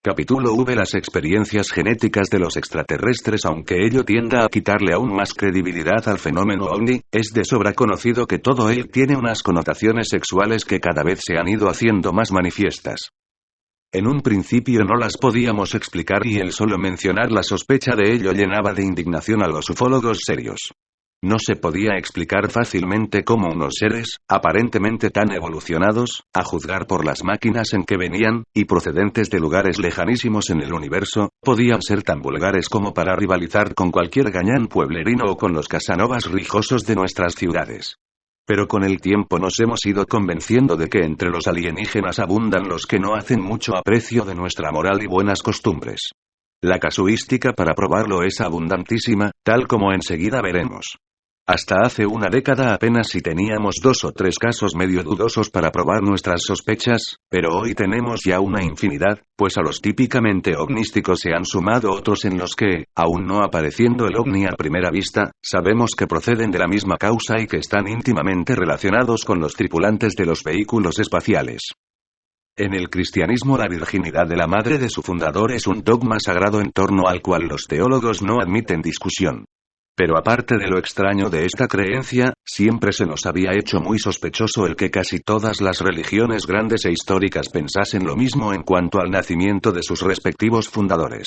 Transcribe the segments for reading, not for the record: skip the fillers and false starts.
Capítulo V. Las experiencias genéticas de los extraterrestres. Aunque ello tienda a quitarle aún más credibilidad al fenómeno ovni, es de sobra conocido que todo él tiene unas connotaciones sexuales que cada vez se han ido haciendo más manifiestas. En un principio no las podíamos explicar y el solo mencionar la sospecha de ello llenaba de indignación a los ufólogos serios. No se podía explicar fácilmente cómo unos seres, aparentemente tan evolucionados, a juzgar por las máquinas en que venían, y procedentes de lugares lejanísimos en el universo, podían ser tan vulgares como para rivalizar con cualquier gañán pueblerino o con los Casanovas rijosos de nuestras ciudades. Pero con el tiempo nos hemos ido convenciendo de que entre los alienígenas abundan los que no hacen mucho aprecio de nuestra moral y buenas costumbres. La casuística para probarlo es abundantísima, tal como enseguida veremos. Hasta hace una década apenas si teníamos 2 o 3 casos medio dudosos para probar nuestras sospechas, pero hoy tenemos ya una infinidad, pues a los típicamente ovnísticos se han sumado otros en los que, aún no apareciendo el ovni a primera vista, sabemos que proceden de la misma causa y que están íntimamente relacionados con los tripulantes de los vehículos espaciales. En el cristianismo la virginidad de la madre de su fundador es un dogma sagrado en torno al cual los teólogos no admiten discusión. Pero aparte de lo extraño de esta creencia, siempre se nos había hecho muy sospechoso el que casi todas las religiones grandes e históricas pensasen lo mismo en cuanto al nacimiento de sus respectivos fundadores.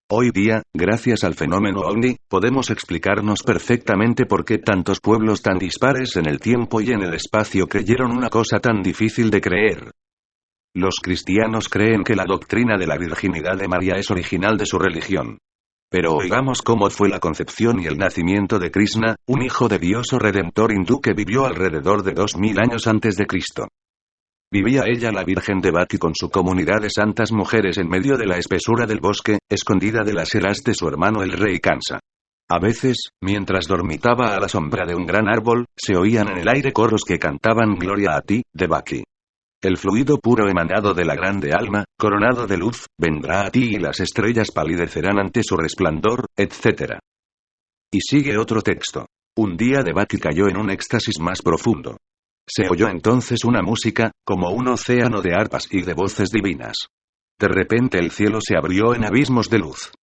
Hoy día, gracias al fenómeno ovni, podemos explicarnos perfectamente por qué tantos pueblos tan dispares en el tiempo y en el espacio creyeron una cosa tan difícil de creer. Los cristianos creen que la doctrina de la virginidad de María es original de su religión. Pero oigamos cómo fue la concepción y el nacimiento de Krishna, un hijo de Dios o redentor hindú que vivió alrededor de 2000 años antes de Cristo. Vivía ella la Virgen Devaki con su comunidad de santas mujeres en medio de la espesura del bosque, escondida de las iras de su hermano el rey Kansa. A veces, mientras dormitaba a la sombra de un gran árbol, se oían en el aire coros que cantaban Gloria a ti, Devaki. El fluido puro emanado de la grande alma, coronado de luz, vendrá a ti y las estrellas palidecerán ante su resplandor, etc. Y sigue otro texto. Un día Devaki cayó en un éxtasis más profundo. Se oyó entonces una música, como un océano de arpas y de voces divinas. De repente el cielo se abrió en abismos de luz.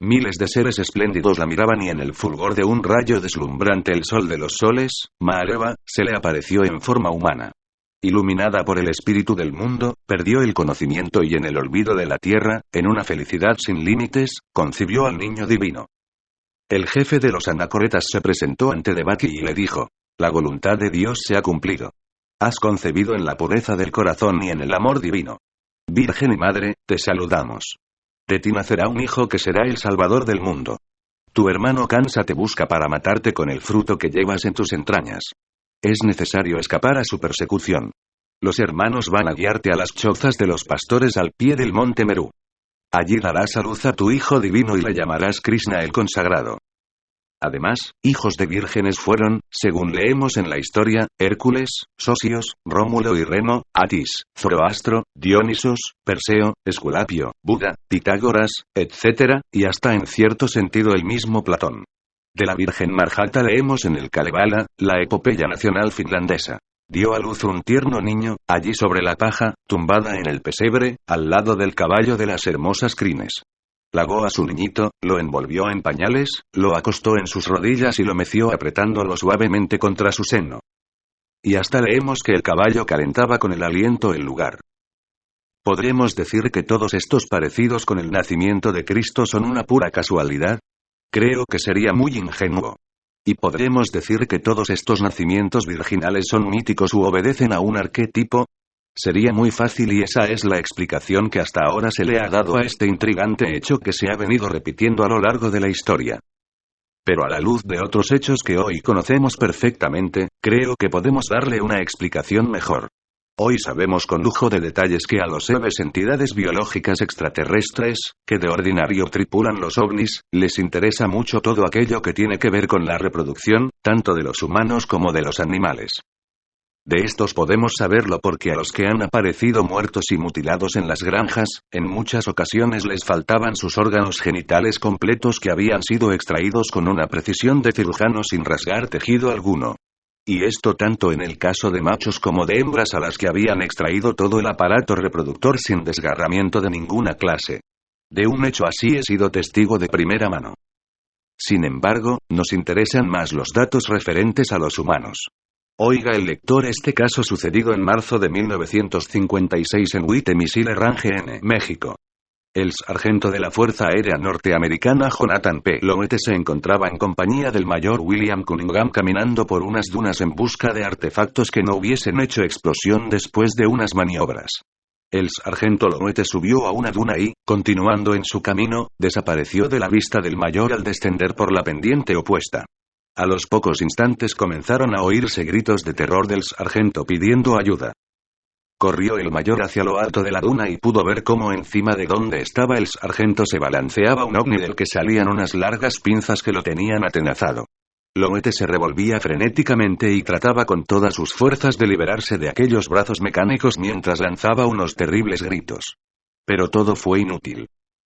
Miles de seres espléndidos la miraban y en el fulgor de un rayo deslumbrante el sol de los soles, Mahadeva, se le apareció en forma humana. Iluminada por el espíritu del mundo, perdió el conocimiento y en el olvido de la tierra, en una felicidad sin límites, concibió al niño divino. El jefe de los anacoretas se presentó ante Devaki y le dijo: la voluntad de Dios se ha cumplido. Has concebido en la pureza del corazón y en el amor divino. Virgen y Madre, te saludamos. De ti nacerá un hijo que será el Salvador del mundo. Tu hermano Kansa te busca para matarte con el fruto que llevas en tus entrañas. Es necesario escapar a su persecución. Los hermanos van a guiarte a las chozas de los pastores al pie del monte Meru. Allí darás a luz a tu hijo divino y le llamarás Krishna el consagrado. Además, hijos de vírgenes fueron, según leemos en la historia, Hércules, Sosios, Rómulo y Remo, Atis, Zoroastro, Dionisos, Perseo, Esculapio, Buda, Pitágoras, etc., y hasta en cierto sentido el mismo Platón. De la Virgen Marjata leemos en el Kalevala, la epopeya nacional finlandesa. Dio a luz un tierno niño, allí sobre la paja, tumbada en el pesebre, al lado del caballo de las hermosas crines. Lavó a su niñito, lo envolvió en pañales, lo acostó en sus rodillas y lo meció apretándolo suavemente contra su seno. Y hasta leemos que el caballo calentaba con el aliento el lugar. ¿Podremos decir que todos estos parecidos con el nacimiento de Cristo son una pura casualidad? Creo que sería muy ingenuo. ¿Y podremos decir que todos estos nacimientos virginales son míticos u obedecen a un arquetipo? Sería muy fácil y esa es la explicación que hasta ahora se le ha dado a este intrigante hecho que se ha venido repitiendo a lo largo de la historia. Pero a la luz de otros hechos que hoy conocemos perfectamente, creo que podemos darle una explicación mejor. Hoy sabemos con lujo de detalles que a los seres entidades biológicas extraterrestres, que de ordinario tripulan los ovnis, les interesa mucho todo aquello que tiene que ver con la reproducción, tanto de los humanos como de los animales. De estos podemos saberlo porque a los que han aparecido muertos y mutilados en las granjas, en muchas ocasiones les faltaban sus órganos genitales completos que habían sido extraídos con una precisión de cirujano sin rasgar tejido alguno. Y esto tanto en el caso de machos como de hembras a las que habían extraído todo el aparato reproductor sin desgarramiento de ninguna clase. De un hecho así he sido testigo de primera mano. Sin embargo, nos interesan más los datos referentes a los humanos. Oiga el lector este caso sucedido en marzo de 1956 en White Missile Range en México. El sargento de la Fuerza Aérea Norteamericana Jonathan P. Lowete se encontraba en compañía del mayor William Cunningham caminando por unas dunas en busca de artefactos que no hubiesen hecho explosión después de unas maniobras. El sargento Lowete subió a una duna y, continuando en su camino, desapareció de la vista del mayor al descender por la pendiente opuesta. A los pocos instantes comenzaron a oírse gritos de terror del sargento pidiendo ayuda. Corrió el mayor hacia lo alto de la duna y pudo ver cómo encima de donde estaba el sargento se balanceaba un ovni del que salían unas largas pinzas que lo tenían atenazado. Lowete se revolvía frenéticamente y trataba con todas sus fuerzas de liberarse de aquellos brazos mecánicos mientras lanzaba unos terribles gritos. Pero todo fue inútil.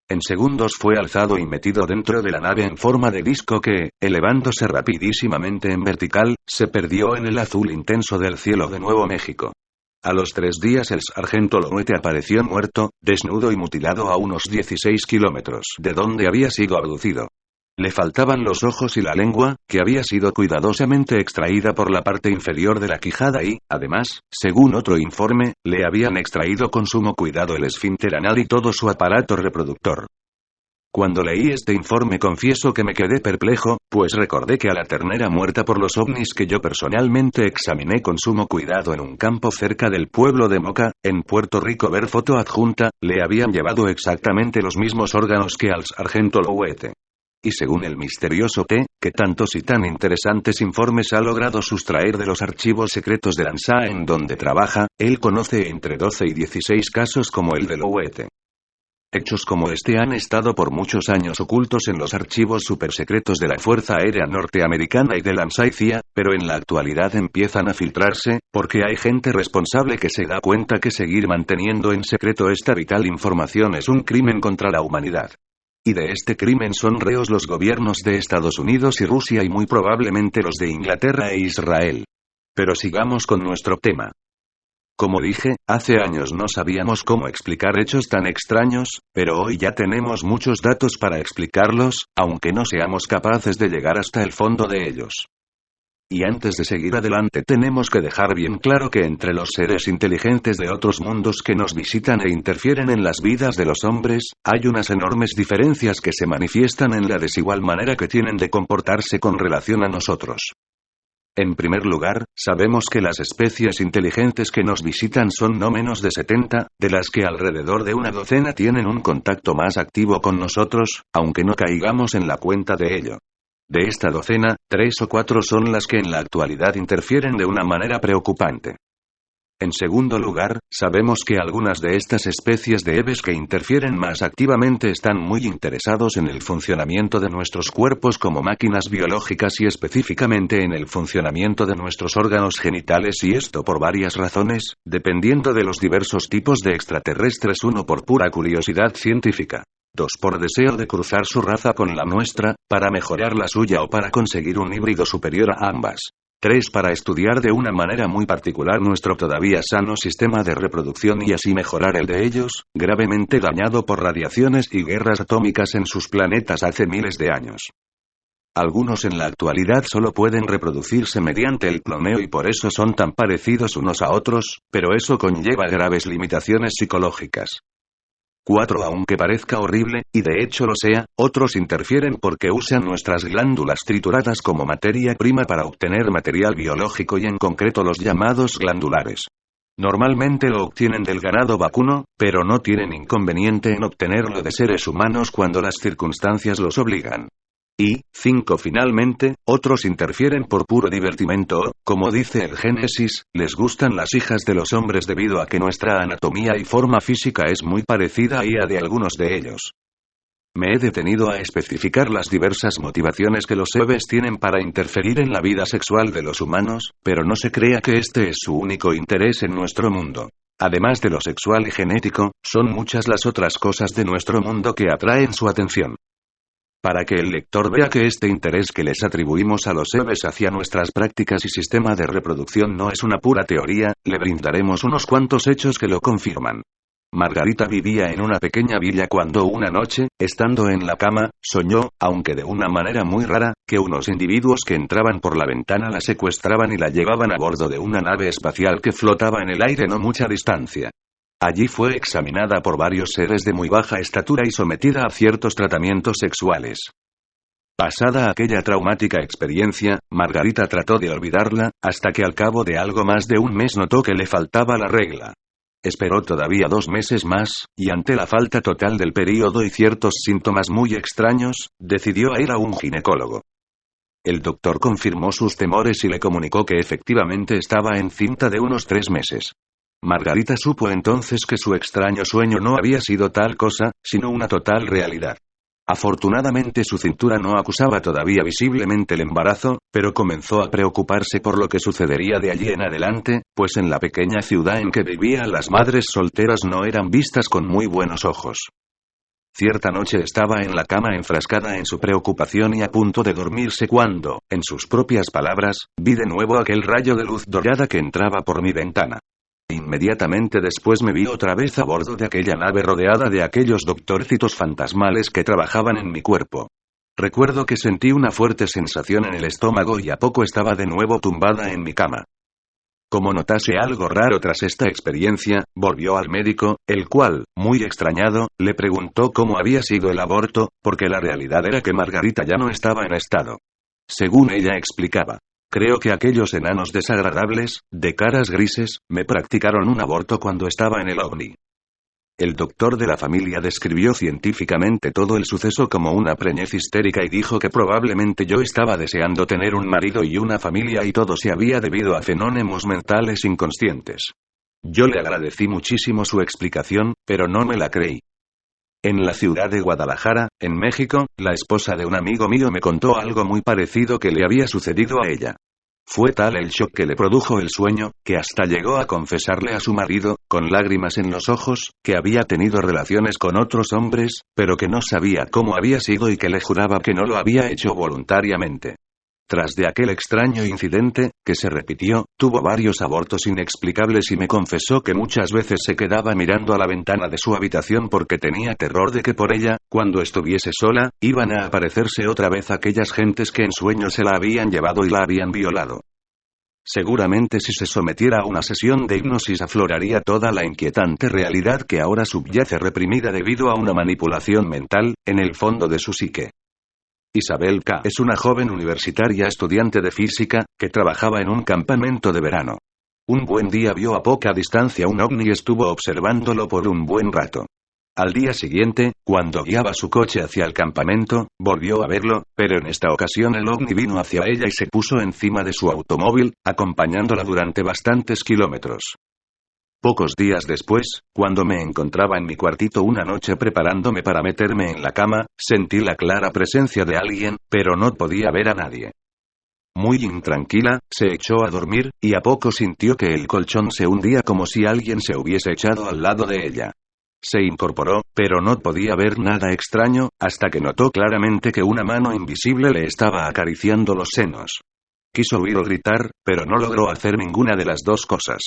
En segundos fue alzado y metido dentro de la nave en forma de disco que, elevándose rapidísimamente en vertical, se perdió en el azul intenso del cielo de Nuevo México. A los 3 días el sargento Lowete apareció muerto, desnudo y mutilado a unos 16 kilómetros de donde había sido abducido. Le faltaban los ojos y la lengua, que había sido cuidadosamente extraída por la parte inferior de la quijada y, además, según otro informe, le habían extraído con sumo cuidado el esfínter anal y todo su aparato reproductor. Cuando leí este informe confieso que me quedé perplejo, pues recordé que a la ternera muerta por los ovnis que yo personalmente examiné con sumo cuidado en un campo cerca del pueblo de Moca, en Puerto Rico ver foto adjunta, le habían llevado exactamente los mismos órganos que al sargento Lowete. Y según el misterioso T, que tantos y tan interesantes informes ha logrado sustraer de los archivos secretos de la NSA en donde trabaja, él conoce entre 12 y 16 casos como el de Lowete. Hechos como este han estado por muchos años ocultos en los archivos supersecretos de la Fuerza Aérea Norteamericana y de la NSA y CIA, pero en la actualidad empiezan a filtrarse, porque hay gente responsable que se da cuenta que seguir manteniendo en secreto esta vital información es un crimen contra la humanidad. Y de este crimen son reos los gobiernos de Estados Unidos y Rusia y muy probablemente los de Inglaterra e Israel. Pero sigamos con nuestro tema. Como dije, hace años no sabíamos cómo explicar hechos tan extraños, pero hoy ya tenemos muchos datos para explicarlos, aunque no seamos capaces de llegar hasta el fondo de ellos. Y antes de seguir adelante tenemos que dejar bien claro que entre los seres inteligentes de otros mundos que nos visitan e interfieren en las vidas de los hombres, hay unas enormes diferencias que se manifiestan en la desigual manera que tienen de comportarse con relación a nosotros. En primer lugar, sabemos que las especies inteligentes que nos visitan son no menos de 70, de las que alrededor de una docena tienen un contacto más activo con nosotros, aunque no caigamos en la cuenta de ello. De esta docena, 3 o 4 son las que en la actualidad interfieren de una manera preocupante. En segundo lugar, sabemos que algunas de estas especies de aves que interfieren más activamente están muy interesados en el funcionamiento de nuestros cuerpos como máquinas biológicas y específicamente en el funcionamiento de nuestros órganos genitales y esto por varias razones, dependiendo de los diversos tipos de extraterrestres: 1 por pura curiosidad científica. 2 por deseo de cruzar su raza con la nuestra, para mejorar la suya o para conseguir un híbrido superior a ambas. 3 para estudiar de una manera muy particular nuestro todavía sano sistema de reproducción y así mejorar el de ellos, gravemente dañado por radiaciones y guerras atómicas en sus planetas hace miles de años. Algunos en la actualidad solo pueden reproducirse mediante el cloneo y por eso son tan parecidos unos a otros, pero eso conlleva graves limitaciones psicológicas. 4 Aunque parezca horrible, y de hecho lo sea, otros interfieren porque usan nuestras glándulas trituradas como materia prima para obtener material biológico y en concreto los llamados glandulares. Normalmente lo obtienen del ganado vacuno, pero no tienen inconveniente en obtenerlo de seres humanos cuando las circunstancias los obligan. Y, 5 Finalmente, otros interfieren por puro divertimento, como dice el Génesis, les gustan las hijas de los hombres debido a que nuestra anatomía y forma física es muy parecida a la de algunos de ellos. Me he detenido a especificar las diversas motivaciones que los seres tienen para interferir en la vida sexual de los humanos, pero no se crea que este es su único interés en nuestro mundo. Además de lo sexual y genético, son muchas las otras cosas de nuestro mundo que atraen su atención. Para que el lector vea que este interés que les atribuimos a los seres hacia nuestras prácticas y sistema de reproducción no es una pura teoría, le brindaremos unos cuantos hechos que lo confirman. Margarita vivía en una pequeña villa cuando una noche, estando en la cama, soñó, aunque de una manera muy rara, que unos individuos que entraban por la ventana la secuestraban y la llevaban a bordo de una nave espacial que flotaba en el aire no mucha distancia. Allí fue examinada por varios seres de muy baja estatura y sometida a ciertos tratamientos sexuales. Pasada aquella traumática experiencia, Margarita trató de olvidarla, hasta que al cabo de algo más de un mes notó que le faltaba la regla. Esperó todavía 2 meses más, y ante la falta total del período y ciertos síntomas muy extraños, decidió ir a un ginecólogo. El doctor confirmó sus temores y le comunicó que efectivamente estaba encinta de unos 3 meses. Margarita supo entonces que su extraño sueño no había sido tal cosa, sino una total realidad. Afortunadamente su cintura no acusaba todavía visiblemente el embarazo, pero comenzó a preocuparse por lo que sucedería de allí en adelante, pues en la pequeña ciudad en que vivía las madres solteras no eran vistas con muy buenos ojos. Cierta noche estaba en la cama enfrascada en su preocupación y a punto de dormirse cuando, en sus propias palabras, vi de nuevo aquel rayo de luz dorada que entraba por mi ventana. Inmediatamente después me vi otra vez a bordo de aquella nave rodeada de aquellos doctorcitos fantasmales que trabajaban en mi cuerpo. Recuerdo que sentí una fuerte sensación en el estómago y a poco estaba de nuevo tumbada en mi cama. Como notase algo raro tras esta experiencia, volvió al médico, el cual, muy extrañado, le preguntó cómo había sido el aborto, porque la realidad era que Margarita ya no estaba en estado. Según ella explicaba. Creo que aquellos enanos desagradables, de caras grises, me practicaron un aborto cuando estaba en el ovni. El doctor de la familia describió científicamente todo el suceso como una preñez histérica y dijo que probablemente yo estaba deseando tener un marido y una familia y todo se había debido a fenómenos mentales inconscientes. Yo le agradecí muchísimo su explicación, pero no me la creí. En la ciudad de Guadalajara, en México, la esposa de un amigo mío me contó algo muy parecido que le había sucedido a ella. Fue tal el shock que le produjo el sueño, que hasta llegó a confesarle a su marido, con lágrimas en los ojos, que había tenido relaciones con otros hombres, pero que no sabía cómo había sido y que le juraba que no lo había hecho voluntariamente. Tras de aquel extraño incidente, que se repitió, tuvo varios abortos inexplicables y me confesó que muchas veces se quedaba mirando a la ventana de su habitación porque tenía terror de que por ella, cuando estuviese sola, iban a aparecerse otra vez aquellas gentes que en sueños se la habían llevado y la habían violado. Seguramente si se sometiera a una sesión de hipnosis afloraría toda la inquietante realidad que ahora subyace reprimida debido a una manipulación mental, en el fondo de su psique. Isabel K. es una joven universitaria estudiante de física, que trabajaba en un campamento de verano. Un buen día vio a poca distancia un ovni y estuvo observándolo por un buen rato. Al día siguiente, cuando guiaba su coche hacia el campamento, volvió a verlo, pero en esta ocasión el ovni vino hacia ella y se puso encima de su automóvil, acompañándola durante bastantes kilómetros. Pocos días después, cuando me encontraba en mi cuartito una noche preparándome para meterme en la cama, sentí la clara presencia de alguien, pero no podía ver a nadie. Muy intranquila, se echó a dormir, y a poco sintió que el colchón se hundía como si alguien se hubiese echado al lado de ella. Se incorporó, pero no podía ver nada extraño, hasta que notó claramente que una mano invisible le estaba acariciando los senos. Quiso huir o gritar, pero no logró hacer ninguna de las dos cosas.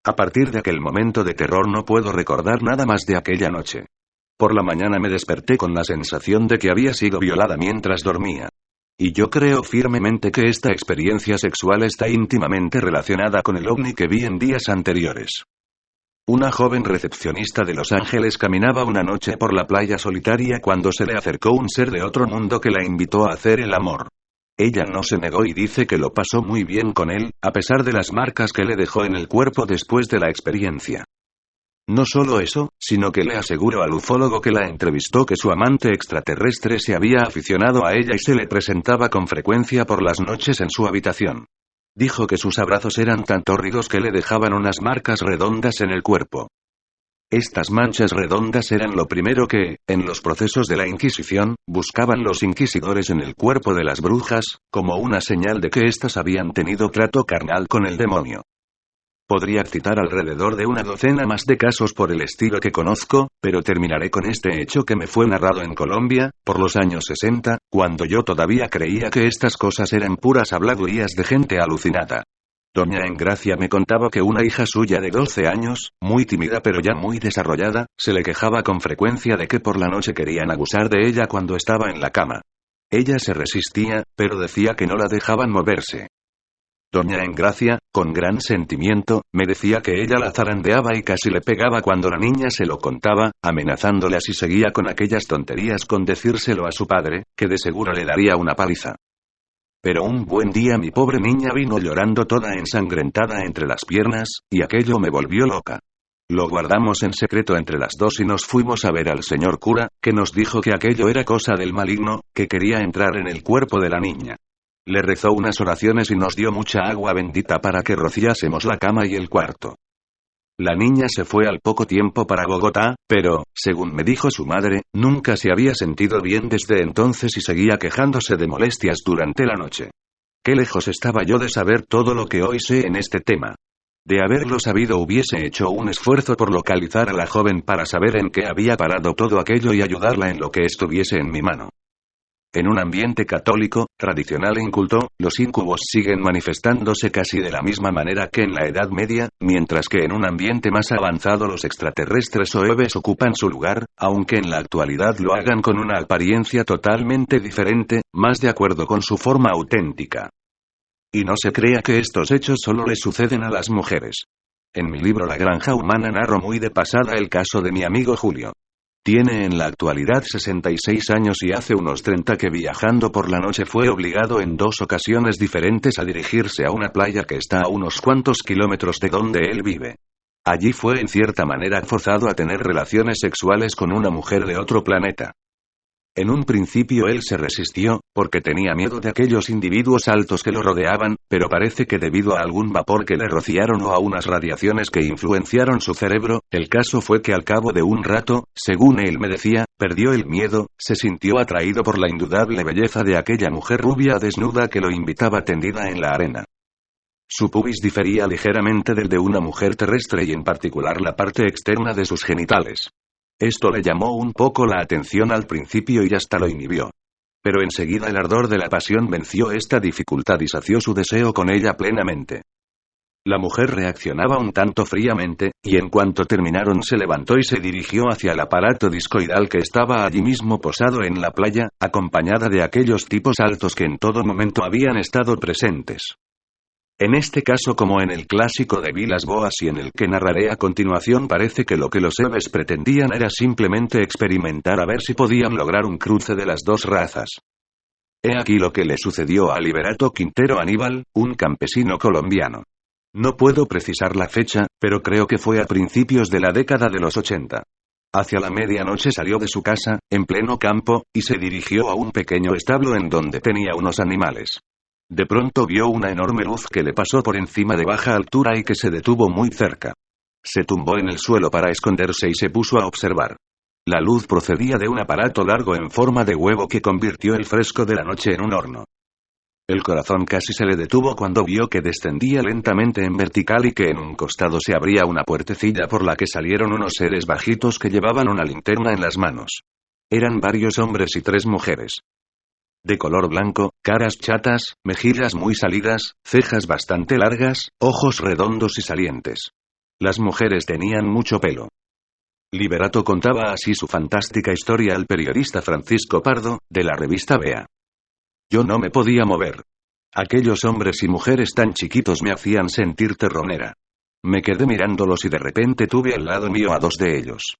A partir de aquel momento de terror no puedo recordar nada más de aquella noche. Por la mañana me desperté con la sensación de que había sido violada mientras dormía. Y yo creo firmemente que esta experiencia sexual está íntimamente relacionada con el ovni que vi en días anteriores. Una joven recepcionista de Los Ángeles caminaba una noche por la playa solitaria cuando se le acercó un ser de otro mundo que la invitó a hacer el amor. Ella no se negó y dice que lo pasó muy bien con él, a pesar de las marcas que le dejó en el cuerpo después de la experiencia. No solo eso, sino que le aseguró al ufólogo que la entrevistó que su amante extraterrestre se había aficionado a ella y se le presentaba con frecuencia por las noches en su habitación. Dijo que sus abrazos eran tan tórridos que le dejaban unas marcas redondas en el cuerpo. Estas manchas redondas eran lo primero que, en los procesos de la Inquisición, buscaban los inquisidores en el cuerpo de las brujas, como una señal de que éstas habían tenido trato carnal con el demonio. Podría citar alrededor de una docena más de casos por el estilo que conozco, pero terminaré con este hecho que me fue narrado en Colombia, por los años 60, cuando yo todavía creía que estas cosas eran puras habladurías de gente alucinada. Doña Engracia me contaba que una hija suya de 12 años, muy tímida pero ya muy desarrollada, se le quejaba con frecuencia de que por la noche querían abusar de ella cuando estaba en la cama. Ella se resistía, pero decía que no la dejaban moverse. Doña Engracia, con gran sentimiento, me decía que ella la zarandeaba y casi le pegaba cuando la niña se lo contaba, amenazándola si seguía con aquellas tonterías con decírselo a su padre, que de seguro le daría una paliza. Pero un buen día mi pobre niña vino llorando toda ensangrentada entre las piernas, y aquello me volvió loca. Lo guardamos en secreto entre las dos y nos fuimos a ver al señor cura, que nos dijo que aquello era cosa del maligno, que quería entrar en el cuerpo de la niña. Le rezó unas oraciones y nos dio mucha agua bendita para que rociásemos la cama y el cuarto. La niña se fue al poco tiempo para Bogotá, pero, según me dijo su madre, nunca se había sentido bien desde entonces y seguía quejándose de molestias durante la noche. Qué lejos estaba yo de saber todo lo que hoy sé en este tema. De haberlo sabido hubiese hecho un esfuerzo por localizar a la joven para saber en qué había parado todo aquello y ayudarla en lo que estuviese en mi mano. En un ambiente católico, tradicional e inculto, los incubos siguen manifestándose casi de la misma manera que en la Edad Media, mientras que en un ambiente más avanzado los extraterrestres o EVEs ocupan su lugar, aunque en la actualidad lo hagan con una apariencia totalmente diferente, más de acuerdo con su forma auténtica. Y no se crea que estos hechos solo le suceden a las mujeres. En mi libro La Granja Humana narro muy de pasada el caso de mi amigo Julio. Tiene en la actualidad 66 años y hace unos 30 que viajando por la noche fue obligado en 2 ocasiones diferentes a dirigirse a una playa que está a unos cuantos kilómetros de donde él vive. Allí fue en cierta manera forzado a tener relaciones sexuales con una mujer de otro planeta. En un principio él se resistió, porque tenía miedo de aquellos individuos altos que lo rodeaban, pero parece que debido a algún vapor que le rociaron o a unas radiaciones que influenciaron su cerebro, el caso fue que al cabo de un rato, según él me decía, perdió el miedo, se sintió atraído por la indudable belleza de aquella mujer rubia desnuda que lo invitaba tendida en la arena. Su pubis difería ligeramente del de una mujer terrestre y en particular la parte externa de sus genitales. Esto le llamó un poco la atención al principio y hasta lo inhibió. Pero enseguida el ardor de la pasión venció esta dificultad y sació su deseo con ella plenamente. La mujer reaccionaba un tanto fríamente, y en cuanto terminaron se levantó y se dirigió hacia el aparato discoidal que estaba allí mismo posado en la playa, acompañada de aquellos tipos altos que en todo momento habían estado presentes. En este caso, como en el clásico de Vilas Boas y en el que narraré a continuación, parece que lo que los EVEs pretendían era simplemente experimentar a ver si podían lograr un cruce de las dos razas. He aquí lo que le sucedió a Liberato Quintero Aníbal, un campesino colombiano. No puedo precisar la fecha, pero creo que fue a principios de la década de los 80. Hacia la medianoche salió de su casa, en pleno campo, y se dirigió a un pequeño establo en donde tenía unos animales. De pronto vio una enorme luz que le pasó por encima de baja altura y que se detuvo muy cerca. Se tumbó en el suelo para esconderse y se puso a observar. La luz procedía de un aparato largo en forma de huevo que convirtió el fresco de la noche en un horno. El corazón casi se le detuvo cuando vio que descendía lentamente en vertical y que en un costado se abría una puertecilla por la que salieron unos seres bajitos que llevaban una linterna en las manos. Eran varios hombres y 3 mujeres. De color blanco, caras chatas, mejillas muy salidas, cejas bastante largas, ojos redondos y salientes. Las mujeres tenían mucho pelo. Liberato contaba así su fantástica historia al periodista Francisco Pardo, de la revista Vea. Yo no me podía mover. Aquellos hombres y mujeres tan chiquitos me hacían sentir terronera. Me quedé mirándolos y de repente tuve al lado mío a 2 de ellos.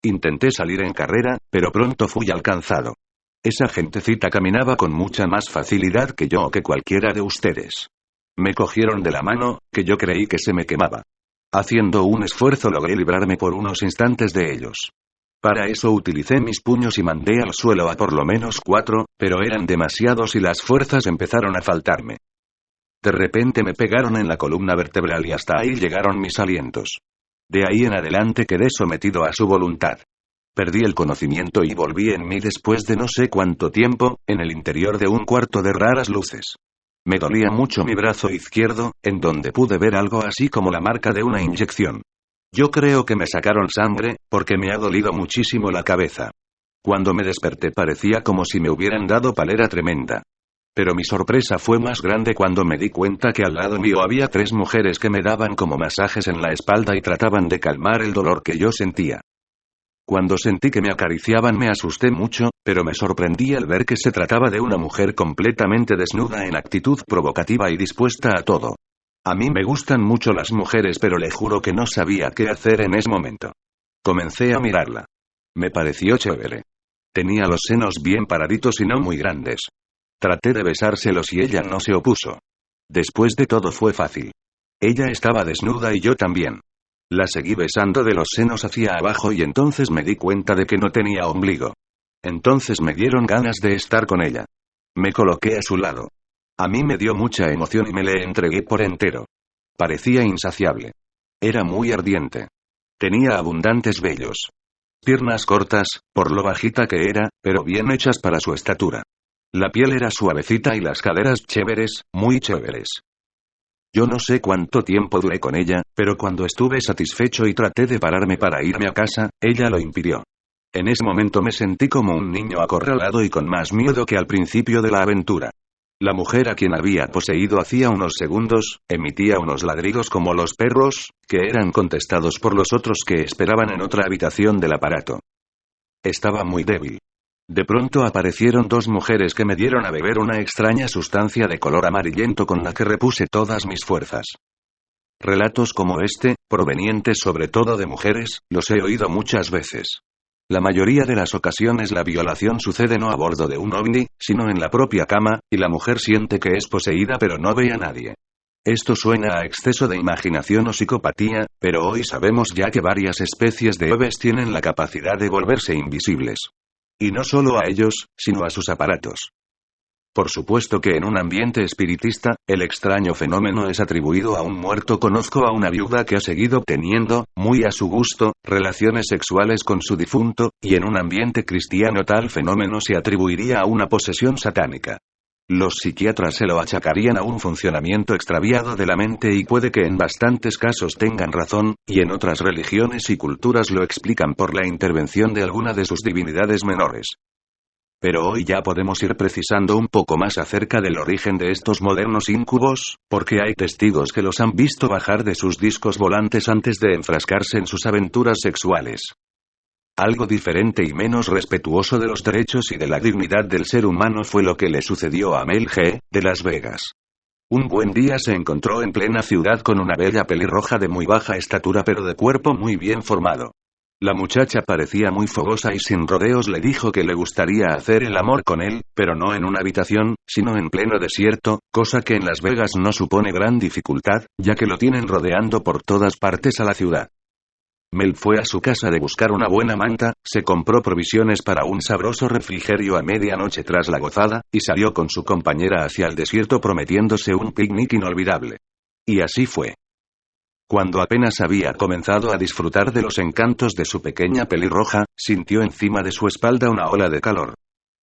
Intenté salir en carrera, pero pronto fui alcanzado. Esa gentecita caminaba con mucha más facilidad que yo o que cualquiera de ustedes. Me cogieron de la mano, que yo creí que se me quemaba. Haciendo un esfuerzo logré librarme por unos instantes de ellos. Para eso utilicé mis puños y mandé al suelo a por lo menos 4, pero eran demasiados y las fuerzas empezaron a faltarme. De repente me pegaron en la columna vertebral y hasta ahí llegaron mis alientos. De ahí en adelante quedé sometido a su voluntad. Perdí el conocimiento y volví en mí después de no sé cuánto tiempo, en el interior de un cuarto de raras luces. Me dolía mucho mi brazo izquierdo, en donde pude ver algo así como la marca de una inyección. Yo creo que me sacaron sangre, porque me ha dolido muchísimo la cabeza. Cuando me desperté parecía como si me hubieran dado palera tremenda. Pero mi sorpresa fue más grande cuando me di cuenta que al lado mío había 3 mujeres que me daban como masajes en la espalda y trataban de calmar el dolor que yo sentía. Cuando sentí que me acariciaban me asusté mucho, pero me sorprendí al ver que se trataba de una mujer completamente desnuda en actitud provocativa y dispuesta a todo. A mí me gustan mucho las mujeres, pero le juro que no sabía qué hacer en ese momento. Comencé a mirarla. Me pareció chévere. Tenía los senos bien paraditos y no muy grandes. Traté de besárselos y ella no se opuso. Después de todo fue fácil. Ella estaba desnuda y yo también. La seguí besando de los senos hacia abajo y entonces me di cuenta de que no tenía ombligo. Entonces me dieron ganas de estar con ella. Me coloqué a su lado. A mí me dio mucha emoción y me le entregué por entero. Parecía insaciable. Era muy ardiente. Tenía abundantes vellos. Piernas cortas, por lo bajita que era, pero bien hechas para su estatura. La piel era suavecita y las caderas chéveres, muy chéveres. Yo no sé cuánto tiempo duré con ella, pero cuando estuve satisfecho y traté de pararme para irme a casa, ella lo impidió. En ese momento me sentí como un niño acorralado y con más miedo que al principio de la aventura. La mujer a quien había poseído hacía unos segundos, emitía unos ladridos como los perros, que eran contestados por los otros que esperaban en otra habitación del aparato. Estaba muy débil. De pronto aparecieron 2 mujeres que me dieron a beber una extraña sustancia de color amarillento con la que repuse todas mis fuerzas. Relatos como este, provenientes sobre todo de mujeres, los he oído muchas veces. La mayoría de las ocasiones la violación sucede no a bordo de un ovni, sino en la propia cama, y la mujer siente que es poseída pero no ve a nadie. Esto suena a exceso de imaginación o psicopatía, pero hoy sabemos ya que varias especies de aves tienen la capacidad de volverse invisibles. Y no solo a ellos, sino a sus aparatos. Por supuesto que en un ambiente espiritista, el extraño fenómeno es atribuido a un muerto. Conozco a una viuda que ha seguido teniendo, muy a su gusto, relaciones sexuales con su difunto, y en un ambiente cristiano tal fenómeno se atribuiría a una posesión satánica. Los psiquiatras se lo achacarían a un funcionamiento extraviado de la mente y puede que en bastantes casos tengan razón, y en otras religiones y culturas lo explican por la intervención de alguna de sus divinidades menores. Pero hoy ya podemos ir precisando un poco más acerca del origen de estos modernos íncubos, porque hay testigos que los han visto bajar de sus discos volantes antes de enfrascarse en sus aventuras sexuales. Algo diferente y menos respetuoso de los derechos y de la dignidad del ser humano fue lo que le sucedió a Mel G., de Las Vegas. Un buen día se encontró en plena ciudad con una bella pelirroja de muy baja estatura pero de cuerpo muy bien formado. La muchacha parecía muy fogosa y sin rodeos le dijo que le gustaría hacer el amor con él, pero no en una habitación, sino en pleno desierto, cosa que en Las Vegas no supone gran dificultad, ya que lo tienen rodeando por todas partes a la ciudad. Mel fue a su casa de buscar una buena manta, se compró provisiones para un sabroso refrigerio a medianoche tras la gozada, y salió con su compañera hacia el desierto prometiéndose un picnic inolvidable. Y así fue. Cuando apenas había comenzado a disfrutar de los encantos de su pequeña pelirroja, sintió encima de su espalda una ola de calor.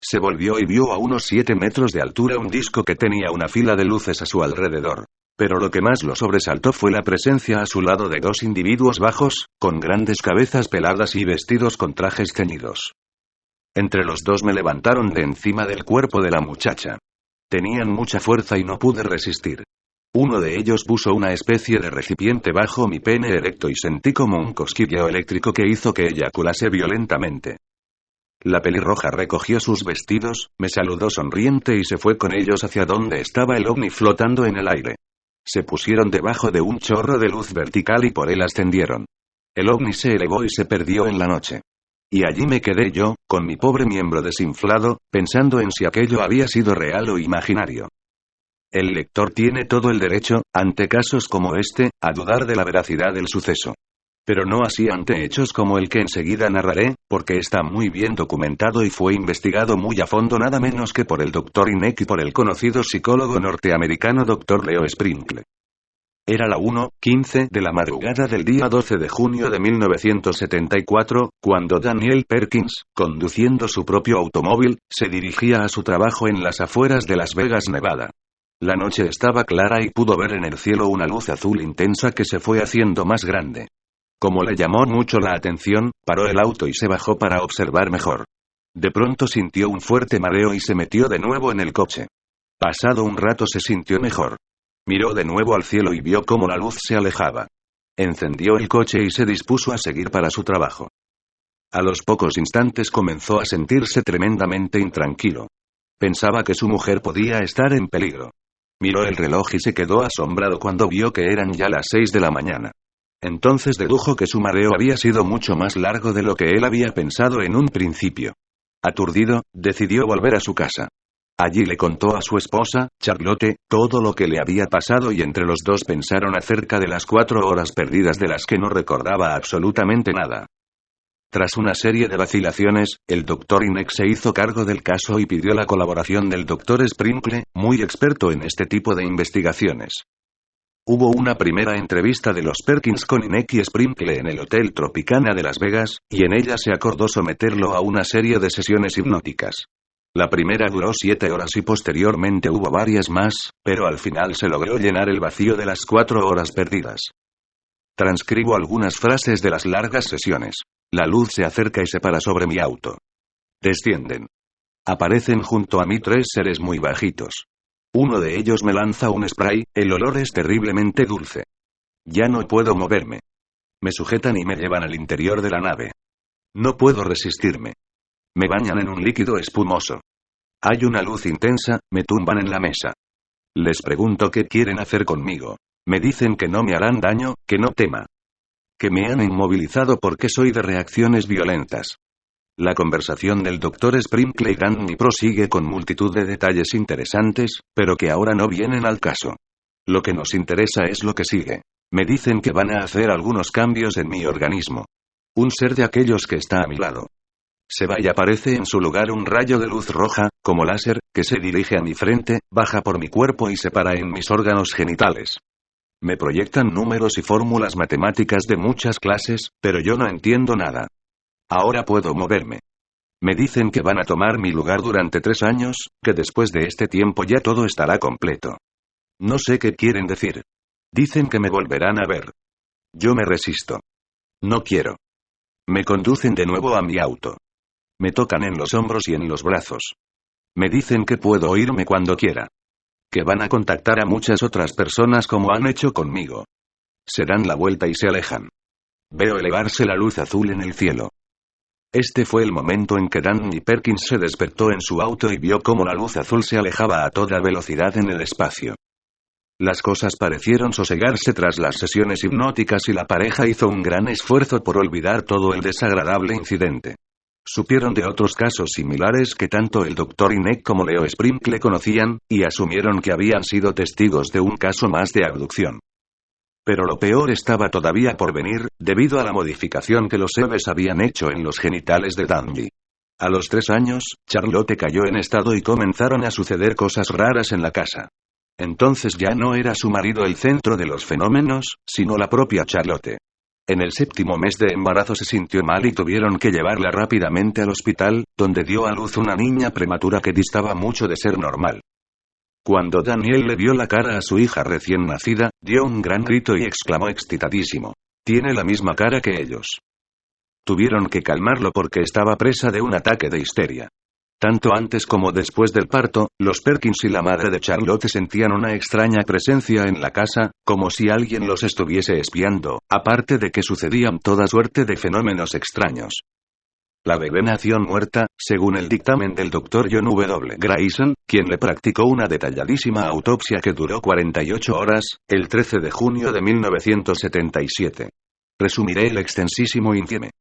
Se volvió y vio a unos 7 metros de altura un disco que tenía una fila de luces a su alrededor. Pero lo que más lo sobresaltó fue la presencia a su lado de 2 individuos bajos, con grandes cabezas peladas y vestidos con trajes ceñidos. Entre los 2 me levantaron de encima del cuerpo de la muchacha. Tenían mucha fuerza y no pude resistir. Uno de ellos puso una especie de recipiente bajo mi pene erecto y sentí como un cosquilleo eléctrico que hizo que eyaculase violentamente. La pelirroja recogió sus vestidos, me saludó sonriente y se fue con ellos hacia donde estaba el ovni flotando en el aire. Se pusieron debajo de un chorro de luz vertical y por él ascendieron. El ovni se elevó y se perdió en la noche. Y allí me quedé yo, con mi pobre miembro desinflado, pensando en si aquello había sido real o imaginario. El lector tiene todo el derecho, ante casos como este, a dudar de la veracidad del suceso. Pero no así ante hechos como el que enseguida narraré, porque está muy bien documentado y fue investigado muy a fondo nada menos que por el Dr. Inek y por el conocido psicólogo norteamericano Dr. Leo Sprinkle. Era la 1:15 de la madrugada del día 12 de junio de 1974, cuando Daniel Perkins, conduciendo su propio automóvil, se dirigía a su trabajo en las afueras de Las Vegas, Nevada. La noche estaba clara y pudo ver en el cielo una luz azul intensa que se fue haciendo más grande. Como le llamó mucho la atención, paró el auto y se bajó para observar mejor. De pronto sintió un fuerte mareo y se metió de nuevo en el coche. Pasado un rato se sintió mejor. Miró de nuevo al cielo y vio cómo la luz se alejaba. Encendió el coche y se dispuso a seguir para su trabajo. A los pocos instantes comenzó a sentirse tremendamente intranquilo. Pensaba que su mujer podía estar en peligro. Miró el reloj y se quedó asombrado cuando vio que eran ya las 6 de la mañana. Entonces dedujo que su mareo había sido mucho más largo de lo que él había pensado en un principio. Aturdido, decidió volver a su casa. Allí le contó a su esposa, Charlotte, todo lo que le había pasado y entre los dos pensaron acerca de las 4 horas perdidas de las que no recordaba absolutamente nada. Tras una serie de vacilaciones, el Dr. Inek se hizo cargo del caso y pidió la colaboración del Dr. Sprinkle, muy experto en este tipo de investigaciones. Hubo una primera entrevista de los Perkins con Inek y Sprinkle en el Hotel Tropicana de Las Vegas, y en ella se acordó someterlo a una serie de sesiones hipnóticas. La primera duró 7 horas y posteriormente hubo varias más, pero al final se logró llenar el vacío de las 4 horas perdidas. Transcribo algunas frases de las largas sesiones. La luz se acerca y se para sobre mi auto. Descienden. Aparecen junto a mí 3 seres muy bajitos. Uno de ellos me lanza un spray, el olor es terriblemente dulce. Ya no puedo moverme. Me sujetan y me llevan al interior de la nave. No puedo resistirme. Me bañan en un líquido espumoso. Hay una luz intensa, me tumban en la mesa. Les pregunto qué quieren hacer conmigo. Me dicen que no me harán daño, que no tema. Que me han inmovilizado porque soy de reacciones violentas. La conversación del Dr. Sprinkle y Danny prosigue con multitud de detalles interesantes, pero que ahora no vienen al caso. Lo que nos interesa es lo que sigue. Me dicen que van a hacer algunos cambios en mi organismo. Un ser de aquellos que está a mi lado se va y aparece en su lugar un rayo de luz roja, como láser, que se dirige a mi frente, baja por mi cuerpo y se para en mis órganos genitales. Me proyectan números y fórmulas matemáticas de muchas clases, pero yo no entiendo nada. Ahora puedo moverme. Me dicen que van a tomar mi lugar durante 3 años, que después de este tiempo ya todo estará completo. No sé qué quieren decir. Dicen que me volverán a ver. Yo me resisto. No quiero. Me conducen de nuevo a mi auto. Me tocan en los hombros y en los brazos. Me dicen que puedo irme cuando quiera. Que van a contactar a muchas otras personas como han hecho conmigo. Se dan la vuelta y se alejan. Veo elevarse la luz azul en el cielo. Este fue el momento en que Danny Perkins se despertó en su auto y vio cómo la luz azul se alejaba a toda velocidad en el espacio. Las cosas parecieron sosegarse tras las sesiones hipnóticas y la pareja hizo un gran esfuerzo por olvidar todo el desagradable incidente. Supieron de otros casos similares que tanto el Dr. Inek como Leo Sprinkle conocían, y asumieron que habían sido testigos de un caso más de abducción. Pero lo peor estaba todavía por venir, debido a la modificación que los Eves habían hecho en los genitales de Danny. A los 3 años, Charlotte cayó en estado y comenzaron a suceder cosas raras en la casa. Entonces ya no era su marido el centro de los fenómenos, sino la propia Charlotte. En el 7º mes de embarazo se sintió mal y tuvieron que llevarla rápidamente al hospital, donde dio a luz una niña prematura que distaba mucho de ser normal. Cuando Daniel le vio la cara a su hija recién nacida, dio un gran grito y exclamó excitadísimo: «Tiene la misma cara que ellos». Tuvieron que calmarlo porque estaba presa de un ataque de histeria. Tanto antes como después del parto, los Perkins y la madre de Charlotte sentían una extraña presencia en la casa, como si alguien los estuviese espiando, aparte de que sucedían toda suerte de fenómenos extraños. La bebé nació muerta, según el dictamen del Dr. John W. Grayson, quien le practicó una detalladísima autopsia que duró 48 horas, el 13 de junio de 1977. Resumiré el extensísimo índice.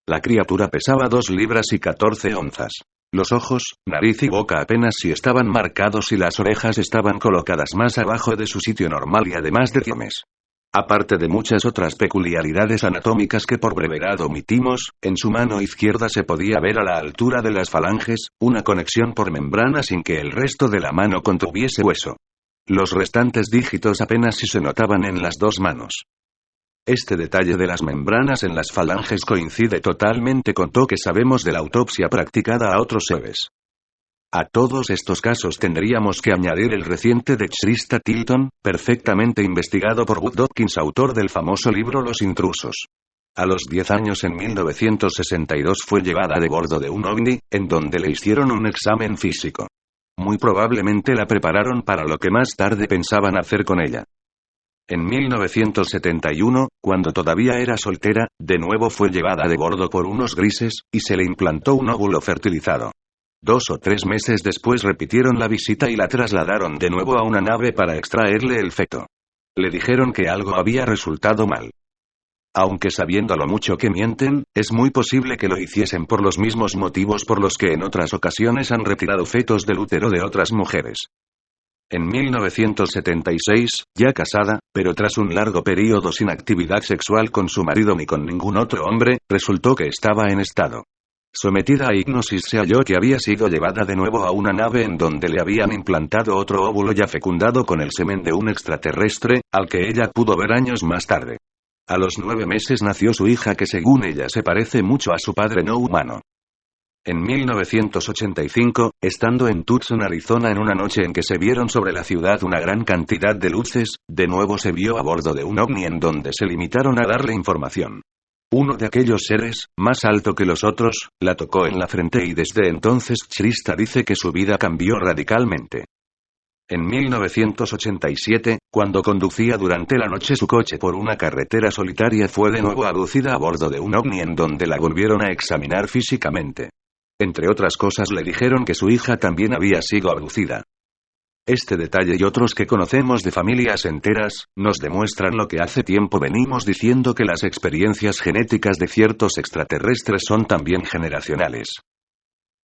La criatura pesaba 2 libras y 14 onzas. Los ojos, nariz y boca apenas si estaban marcados y las orejas estaban colocadas más abajo de su sitio normal y además de dientes. Aparte de muchas otras peculiaridades anatómicas que por brevedad omitimos, en su mano izquierda se podía ver a la altura de las falanges, una conexión por membrana sin que el resto de la mano contuviese hueso. Los restantes dígitos apenas si se notaban en las 2 manos. Este detalle de las membranas en las falanges coincide totalmente con lo que sabemos de la autopsia practicada a otros seres. A todos estos casos tendríamos que añadir el reciente de Trista Tilton, perfectamente investigado por Wood Dawkins, autor del famoso libro Los intrusos. A los 10 años en 1962 fue llevada de bordo de un ovni, en donde le hicieron un examen físico. Muy probablemente la prepararon para lo que más tarde pensaban hacer con ella. En 1971, cuando todavía era soltera, de nuevo fue llevada de bordo por unos grises, y se le implantó un óvulo fertilizado. 2 o 3 meses después repitieron la visita y la trasladaron de nuevo a una nave para extraerle el feto. Le dijeron que algo había resultado mal. Aunque sabiendo lo mucho que mienten, es muy posible que lo hiciesen por los mismos motivos por los que en otras ocasiones han retirado fetos del útero de otras mujeres. En 1976, ya casada, pero tras un largo periodo sin actividad sexual con su marido ni con ningún otro hombre, resultó que estaba en estado. Sometida a hipnosis se halló que había sido llevada de nuevo a una nave en donde le habían implantado otro óvulo ya fecundado con el semen de un extraterrestre, al que ella pudo ver años más tarde. A los 9 meses nació su hija que según ella se parece mucho a su padre no humano. En 1985, estando en Tucson, Arizona en una noche en que se vieron sobre la ciudad una gran cantidad de luces, de nuevo se vio a bordo de un ovni en donde se limitaron a darle información. Uno de aquellos seres, más alto que los otros, la tocó en la frente y desde entonces Shrista dice que su vida cambió radicalmente. En 1987, cuando conducía durante la noche su coche por una carretera solitaria, fue de nuevo abducida a bordo de un ovni en donde la volvieron a examinar físicamente. Entre otras cosas le dijeron que su hija también había sido abducida. Este detalle y otros que conocemos de familias enteras, nos demuestran lo que hace tiempo venimos diciendo, que las experiencias genéticas de ciertos extraterrestres son también generacionales.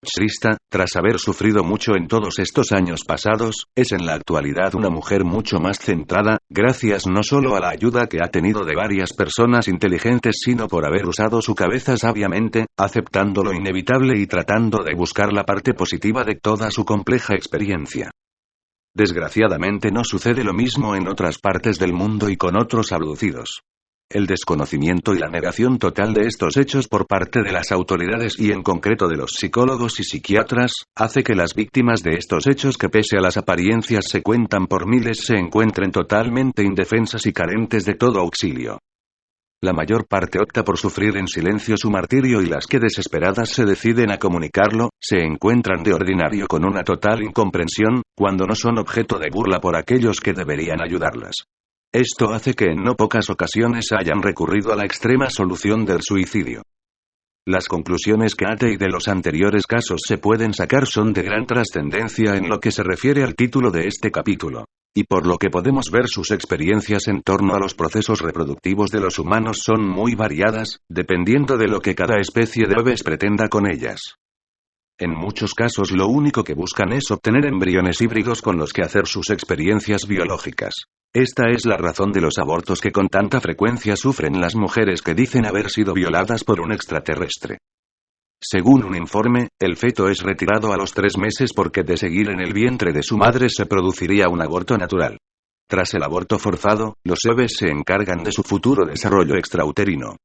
Shrista, tras haber sufrido mucho en todos estos años pasados, es en la actualidad una mujer mucho más centrada, gracias no solo a la ayuda que ha tenido de varias personas inteligentes, sino por haber usado su cabeza sabiamente, aceptando lo inevitable y tratando de buscar la parte positiva de toda su compleja experiencia. Desgraciadamente no sucede lo mismo en otras partes del mundo y con otros abducidos. El desconocimiento y la negación total de estos hechos por parte de las autoridades y en concreto de los psicólogos y psiquiatras, hace que las víctimas de estos hechos, que pese a las apariencias se cuentan por miles, se encuentren totalmente indefensas y carentes de todo auxilio. La mayor parte opta por sufrir en silencio su martirio y las que desesperadas se deciden a comunicarlo, se encuentran de ordinario con una total incomprensión, cuando no son objeto de burla por aquellos que deberían ayudarlas. Esto hace que en no pocas ocasiones hayan recurrido a la extrema solución del suicidio. Las conclusiones que ATE y de los anteriores casos se pueden sacar son de gran trascendencia en lo que se refiere al título de este capítulo. Y por lo que podemos ver, sus experiencias en torno a los procesos reproductivos de los humanos son muy variadas, dependiendo de lo que cada especie de aves pretenda con ellas. En muchos casos lo único que buscan es obtener embriones híbridos con los que hacer sus experiencias biológicas. Esta es la razón de los abortos que con tanta frecuencia sufren las mujeres que dicen haber sido violadas por un extraterrestre. Según un informe, el feto es retirado a los 3 meses porque de seguir en el vientre de su madre se produciría un aborto natural. Tras el aborto forzado, los bebés se encargan de su futuro desarrollo extrauterino.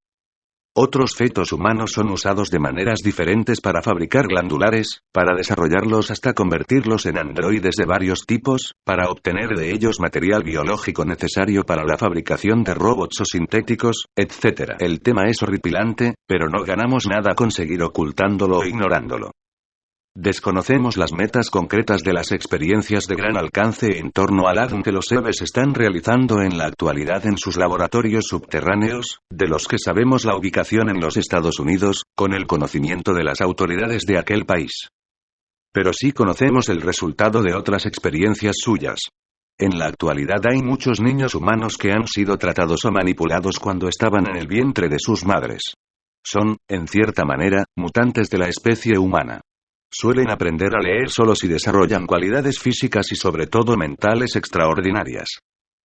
Otros fetos humanos son usados de maneras diferentes para fabricar glandulares, para desarrollarlos hasta convertirlos en androides de varios tipos, para obtener de ellos material biológico necesario para la fabricación de robots o sintéticos, etc. El tema es horripilante, pero no ganamos nada con seguir ocultándolo o ignorándolo. Desconocemos las metas concretas de las experiencias de gran alcance en torno al ADN que los seres están realizando en la actualidad en sus laboratorios subterráneos, de los que sabemos la ubicación en los Estados Unidos, con el conocimiento de las autoridades de aquel país. Pero sí conocemos el resultado de otras experiencias suyas. En la actualidad hay muchos niños humanos que han sido tratados o manipulados cuando estaban en el vientre de sus madres. Son, en cierta manera, mutantes de la especie humana. Suelen aprender a leer solos y desarrollan cualidades físicas y sobre todo mentales extraordinarias.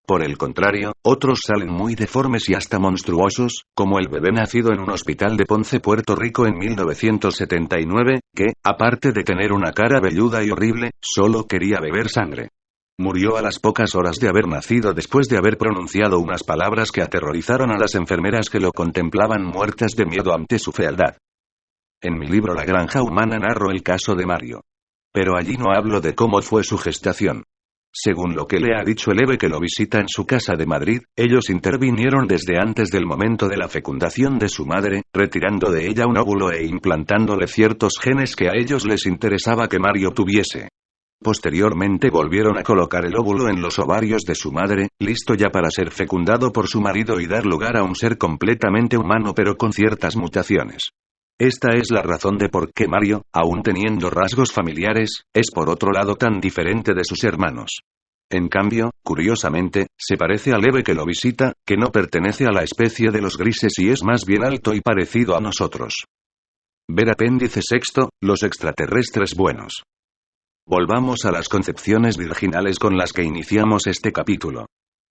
Por el contrario, otros salen muy deformes y hasta monstruosos, como el bebé nacido en un hospital de Ponce, Puerto Rico en 1979, que, aparte de tener una cara velluda y horrible, solo quería beber sangre. Murió a las pocas horas de haber nacido después de haber pronunciado unas palabras que aterrorizaron a las enfermeras que lo contemplaban muertas de miedo ante su fealdad. En mi libro La Granja Humana narro el caso de Mario. Pero allí no hablo de cómo fue su gestación. Según lo que le ha dicho el Eve que lo visita en su casa de Madrid, ellos intervinieron desde antes del momento de la fecundación de su madre, retirando de ella un óvulo e implantándole ciertos genes que a ellos les interesaba que Mario tuviese. Posteriormente volvieron a colocar el óvulo en los ovarios de su madre, listo ya para ser fecundado por su marido y dar lugar a un ser completamente humano pero con ciertas mutaciones. Esta es la razón de por qué Mario, aún teniendo rasgos familiares, es por otro lado tan diferente de sus hermanos. En cambio, curiosamente, se parece al Eve que lo visita, que no pertenece a la especie de los grises y es más bien alto y parecido a nosotros. Ver apéndice sexto, los extraterrestres buenos. Volvamos a las concepciones virginales con las que iniciamos este capítulo.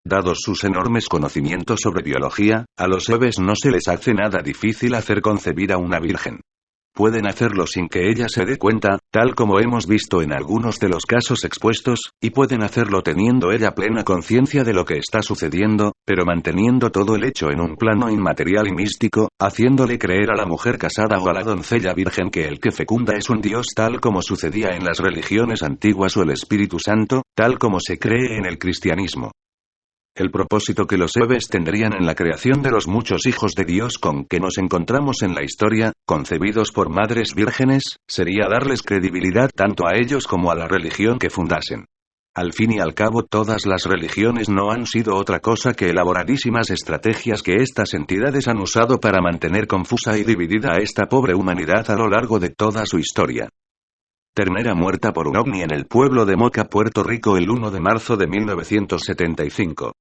Dados sus enormes conocimientos sobre biología, a los Eves no se les hace nada difícil hacer concebir a una virgen. Pueden hacerlo sin que ella se dé cuenta, tal como hemos visto en algunos de los casos expuestos, y pueden hacerlo teniendo ella plena conciencia de lo que está sucediendo, pero manteniendo todo el hecho en un plano inmaterial y místico, haciéndole creer a la mujer casada o a la doncella virgen que el que fecunda es un dios tal como sucedía en las religiones antiguas o el Espíritu Santo, tal como se cree en el cristianismo. El propósito que los Eves tendrían en la creación de los muchos hijos de Dios con que nos encontramos en la historia, concebidos por madres vírgenes, sería darles credibilidad tanto a ellos como a la religión que fundasen. Al fin y al cabo todas las religiones no han sido otra cosa que elaboradísimas estrategias que estas entidades han usado para mantener confusa y dividida a esta pobre humanidad a lo largo de toda su historia. Ternera muerta por un ovni en el pueblo de Moca, Puerto Rico el 1 de marzo de 1975.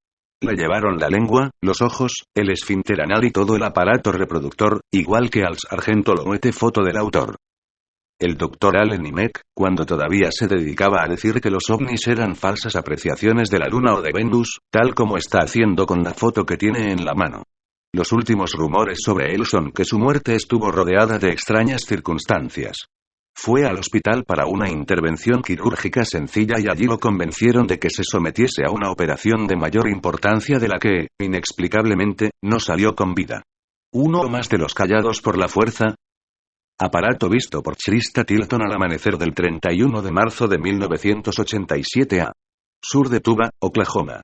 Le llevaron la lengua, los ojos, el esfínter anal y todo el aparato reproductor, igual que al sargento Lomuete. Foto del autor. El Dr. Allen Hynek, cuando todavía se dedicaba a decir que los ovnis eran falsas apreciaciones de la Luna o de Venus, tal como está haciendo con la foto que tiene en la mano. Los últimos rumores sobre él son que su muerte estuvo rodeada de extrañas circunstancias. Fue al hospital para una intervención quirúrgica sencilla y allí lo convencieron de que se sometiese a una operación de mayor importancia de la que, inexplicablemente, no salió con vida. Uno más de los callados por la fuerza. Aparato visto por Krista Tilton al amanecer del 31 de marzo de 1987 a sur de Tuba, Oklahoma.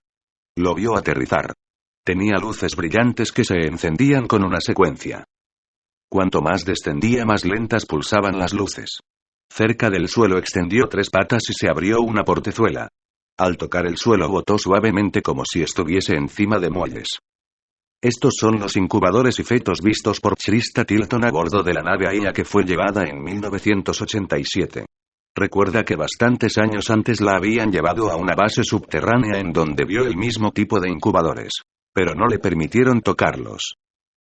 Lo vio aterrizar. Tenía luces brillantes que se encendían con una secuencia. Cuanto más descendía, más lentas pulsaban las luces. Cerca del suelo extendió 3 patas y se abrió una portezuela. Al tocar el suelo botó suavemente como si estuviese encima de muelles. Estos son los incubadores y fetos vistos por Krista Tilton a bordo de la nave AIA que fue llevada en 1987. Recuerda que bastantes años antes la habían llevado a una base subterránea en donde vio el mismo tipo de incubadores. Pero no le permitieron tocarlos.